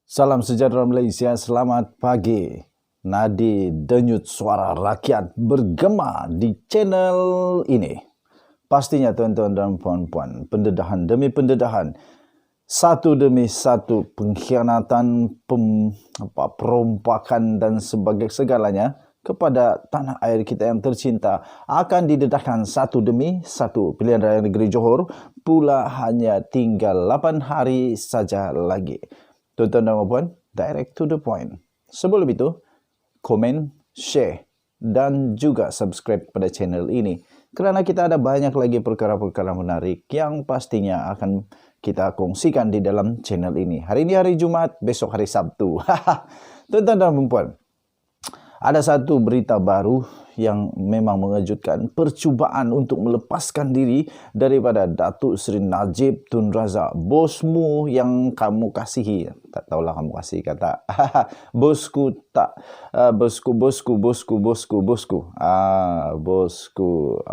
Salam sejahtera Malaysia, selamat pagi. Nadi denyut suara rakyat bergema di channel ini. Pastinya tuan-tuan dan puan-puan, pendedahan demi pendedahan, satu demi satu pengkhianatan, perompakan dan segalanya kepada tanah air kita yang tercinta akan didedahkan satu demi satu. Pilihan Raya Negeri Johor pula hanya tinggal 8 hari saja lagi. Tuan-tuan dan puan, direct to the point. Sebelum itu, komen, share dan juga subscribe pada channel ini. Kerana kita ada banyak lagi perkara-perkara menarik yang pastinya akan kita kongsikan di dalam channel ini. Hari ini hari Jumaat, besok hari Sabtu. Tuan-tuan dan puan, ada satu berita baru yang memang mengejutkan. Percubaan untuk melepaskan diri daripada Datuk Seri Najib Tun Razak, bosmu yang kamu kasihi. Tak tahulah kamu kasih kata. Bosku tak. Bosku. Bosku.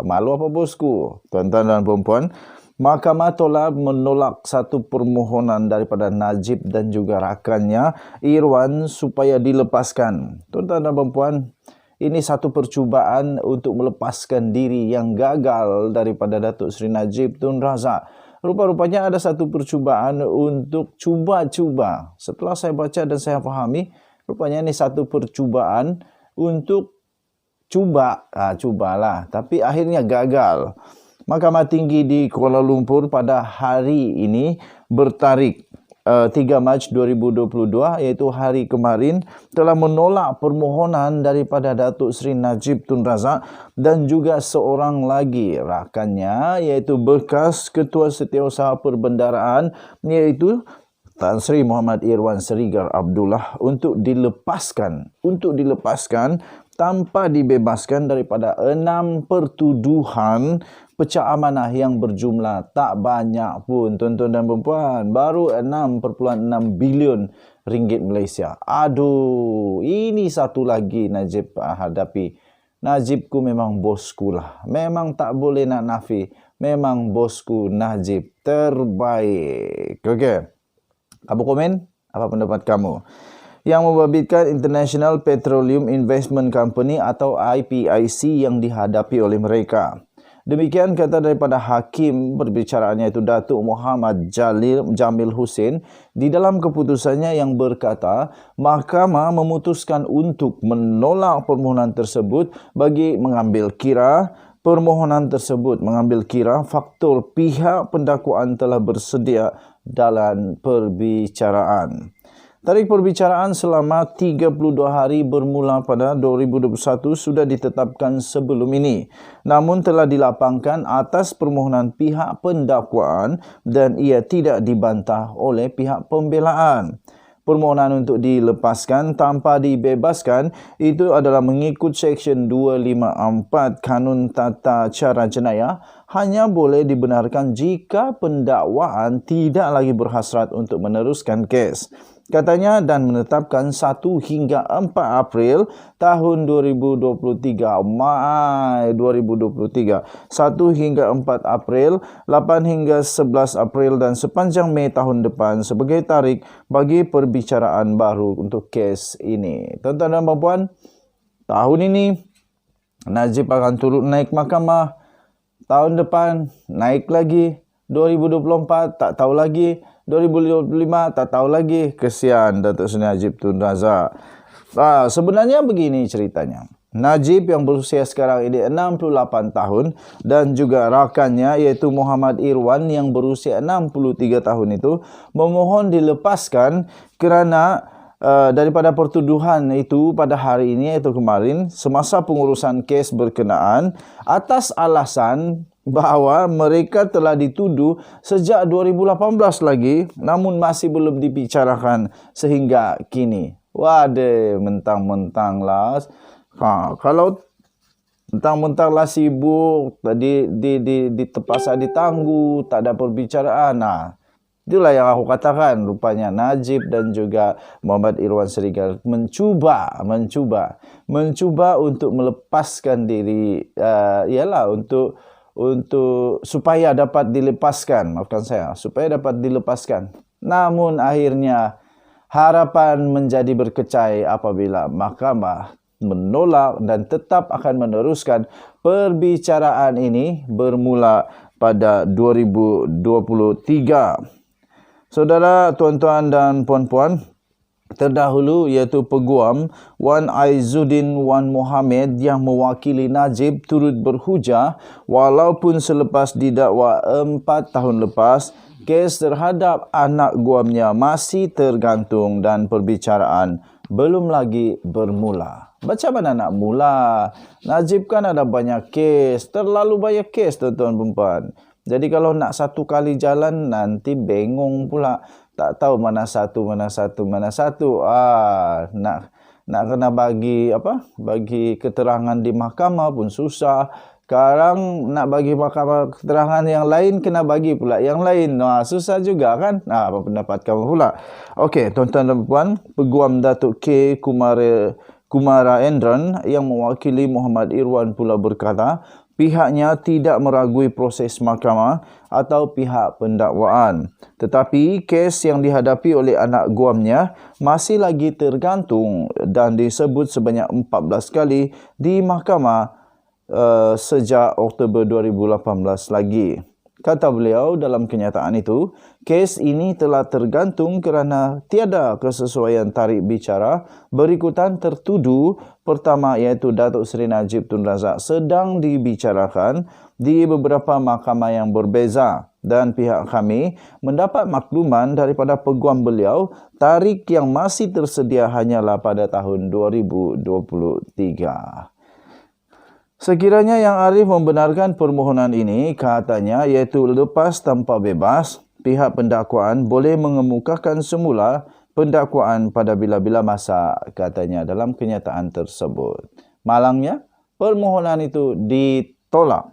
Malu apa bosku? Tuan-tuan dan puan-puan, Mahkamah telah menolak satu permohonan daripada Najib dan juga rakannya Irwan supaya dilepaskan. Tuan-tuan dan puan-puan, ini satu percubaan untuk melepaskan diri yang gagal daripada Datuk Seri Najib Tun Razak. Rupa-rupanya ada satu percubaan untuk cuba-cuba. Setelah saya baca dan saya fahami, rupanya ini satu percubaan untuk cubalah, tapi akhirnya gagal. Mahkamah Tinggi di Kuala Lumpur pada hari ini bertarikh 3 Mac 2022, iaitu hari kemarin, telah menolak permohonan daripada Datuk Seri Najib Tun Razak dan juga seorang lagi rakannya, iaitu bekas Ketua Setiausaha Perbendaraan, iaitu Tan Sri Muhammad Irwan Serigar Abdullah untuk dilepaskan tanpa dibebaskan daripada 6 pertuduhan pecah amanah yang berjumlah tak banyak pun, tuan-tuan dan puan-puan, baru 6.6 bilion ringgit Malaysia. Aduh, ini satu lagi Najib hadapi. Najibku memang bosku lah. Memang tak boleh nak nafi. Memang bosku Najib terbaik. Okey. Kamu komen? Apa pendapat kamu? Yang membabitkan International Petroleum Investment Company atau IPIC yang dihadapi oleh mereka. Demikian kata daripada hakim perbicaraannya itu Datuk Muhammad Jamil Hussein di dalam keputusannya yang berkata, mahkamah memutuskan untuk menolak permohonan tersebut bagi mengambil kira faktor pihak pendakwaan telah bersedia dalam perbicaraan. Tarikh perbicaraan selama 32 hari bermula pada 2021 sudah ditetapkan sebelum ini, namun telah dilapangkan atas permohonan pihak pendakwaan dan ia tidak dibantah oleh pihak pembelaan. Permohonan untuk dilepaskan tanpa dibebaskan itu adalah mengikut Seksyen 254 Kanun Tata Cara Jenayah, hanya boleh dibenarkan jika pendakwaan tidak lagi berhasrat untuk meneruskan kes. Katanya, dan menetapkan 1 hingga 4 April tahun 2023, Mac 2023, 1 hingga 4 April, 8 hingga 11 April dan sepanjang Mei tahun depan sebagai tarikh bagi perbicaraan baru untuk kes ini. Tuan-tuan dan puan, tahun ini Najib akan turut naik mahkamah, tahun depan naik lagi, 2024 tak tahu lagi, 2025 tak tahu lagi. Kesian Datuk Seri Najib Tun Razak. Sebenarnya begini ceritanya. Najib yang berusia sekarang ini 68 tahun dan juga rakannya iaitu Muhammad Irwan yang berusia 63 tahun itu memohon dilepaskan kerana daripada pertuduhan itu pada hari ini, iaitu kemarin, semasa pengurusan kes berkenaan atas alasan bahawa mereka telah dituduh sejak 2018 lagi, namun masih belum dibicarakan sehingga kini. Waduh, mentang-mentang lah. Kalau mentang-mentang lah sibuk, terpaksa ditangguh, tak ada perbicaraan. Itulah yang aku katakan, rupanya Najib dan juga Muhammad Irwan Serigar mencuba untuk melepaskan diri, untuk supaya dapat dilepaskan, supaya dapat dilepaskan. Namun akhirnya Harapan menjadi berkecai apabila mahkamah menolak dan tetap akan meneruskan perbicaraan ini bermula pada 2023. Saudara, tuan-tuan dan puan-puan, terdahulu iaitu Peguam Wan Aizuddin Wan Mohammed yang mewakili Najib turut berhujah walaupun selepas didakwa 4 tahun lepas, kes terhadap anak guamnya masih tergantung dan perbicaraan belum lagi bermula. Macam mana nak mula? Najib kan ada banyak kes, terlalu banyak kes tuan-tuan dan puan. Jadi kalau nak satu kali jalan nanti bengong pula. Tak tahu mana satu. Nak kena bagi bagi keterangan di mahkamah pun susah. Sekarang nak bagi mahkamah keterangan yang lain kena bagi pula yang lain. Susah juga kan? Apa pendapat kamu pula? Okey, tuan-tuan dan puan, Peguam Datuk K. Kumaraendran yang mewakili Muhammad Irwan pula berkata, pihaknya tidak meragui proses mahkamah atau pihak pendakwaan. Tetapi kes yang dihadapi oleh anak guamnya masih lagi tergantung dan disebut sebanyak 14 kali di mahkamah sejak Oktober 2018 lagi. Kata beliau dalam kenyataan itu, kes ini telah tergantung kerana tiada kesesuaian tarikh bicara berikutan tertuduh pertama iaitu Datuk Seri Najib Tun Razak sedang dibicarakan di beberapa mahkamah yang berbeza dan pihak kami mendapat makluman daripada peguam beliau tarikh yang masih tersedia hanyalah pada tahun 2023. Sekiranya Yang Arif membenarkan permohonan ini, katanya iaitu lepas tanpa bebas, pihak pendakwaan boleh mengemukakan semula pendakwaan pada bila-bila masa, katanya dalam kenyataan tersebut. Malangnya, permohonan itu ditolak.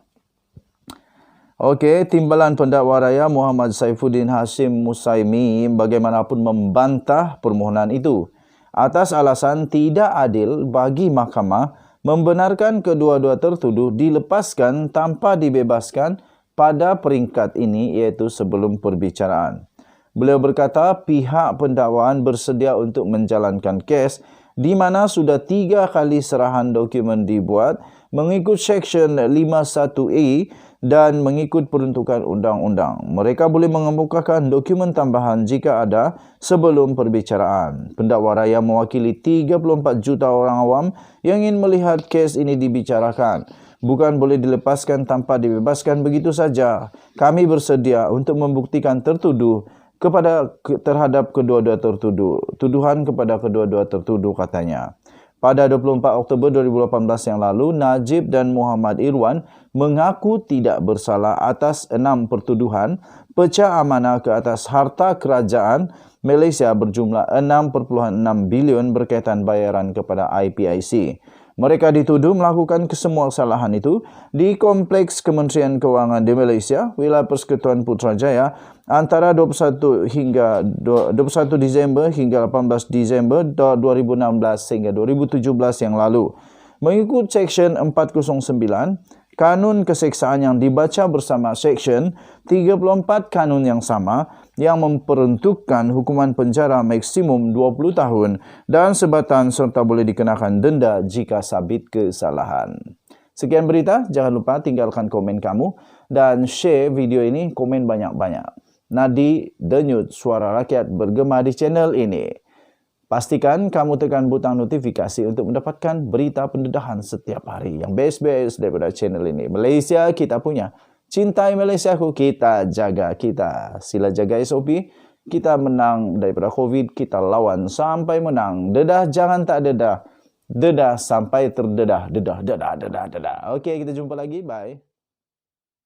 Okey, Timbalan Pendakwa Raya Muhammad Saifuddin Hashim Musaimi bagaimanapun membantah permohonan itu atas alasan tidak adil bagi mahkamah membenarkan kedua-dua tertuduh dilepaskan tanpa dibebaskan pada peringkat ini iaitu sebelum perbicaraan. Beliau berkata pihak pendakwaan bersedia untuk menjalankan kes di mana sudah 3 kali serahan dokumen dibuat mengikut Seksyen 51A dan mengikut peruntukan undang-undang. Mereka boleh mengemukakan dokumen tambahan jika ada sebelum perbicaraan. Pendakwa raya mewakili 34 juta orang awam yang ingin melihat kes ini dibicarakan. Bukan boleh dilepaskan tanpa dibebaskan begitu saja. Kami bersedia untuk membuktikan tertuduh terhadap kedua-dua tertuduh. Tuduhan kepada kedua-dua tertuduh, katanya. Pada 24 Oktober 2018 yang lalu, Najib dan Muhammad Irwan mengaku tidak bersalah atas 6 pertuduhan pecah amanah ke atas harta kerajaan Malaysia berjumlah 6.6 bilion berkaitan bayaran kepada IPIC. Mereka dituduh melakukan kesemua kesalahan itu di Kompleks Kementerian Kewangan di Malaysia, Wilayah Persekutuan Putrajaya antara 21 Disember hingga 18 Disember 2016 hingga 2017 yang lalu. Mengikut Seksyen 409, Kanun Keseksaan yang dibaca bersama Seksyen 34 Kanun yang sama yang memperuntukkan hukuman penjara maksimum 20 tahun dan sebatan serta boleh dikenakan denda jika sabit kesalahan. Sekian berita, jangan lupa tinggalkan komen kamu dan share video ini, komen banyak-banyak. Nadi Denyut Suara Rakyat bergema di channel ini. Pastikan kamu tekan butang notifikasi untuk mendapatkan berita pendedahan setiap hari yang best-best daripada channel ini. Malaysia kita punya. Cintai Malaysiaku, kita jaga kita. Sila jaga SOP. Kita menang daripada COVID, kita lawan sampai menang. Dedah jangan tak dedah. Dedah sampai terdedah. Dedah. Okey, kita jumpa lagi. Bye.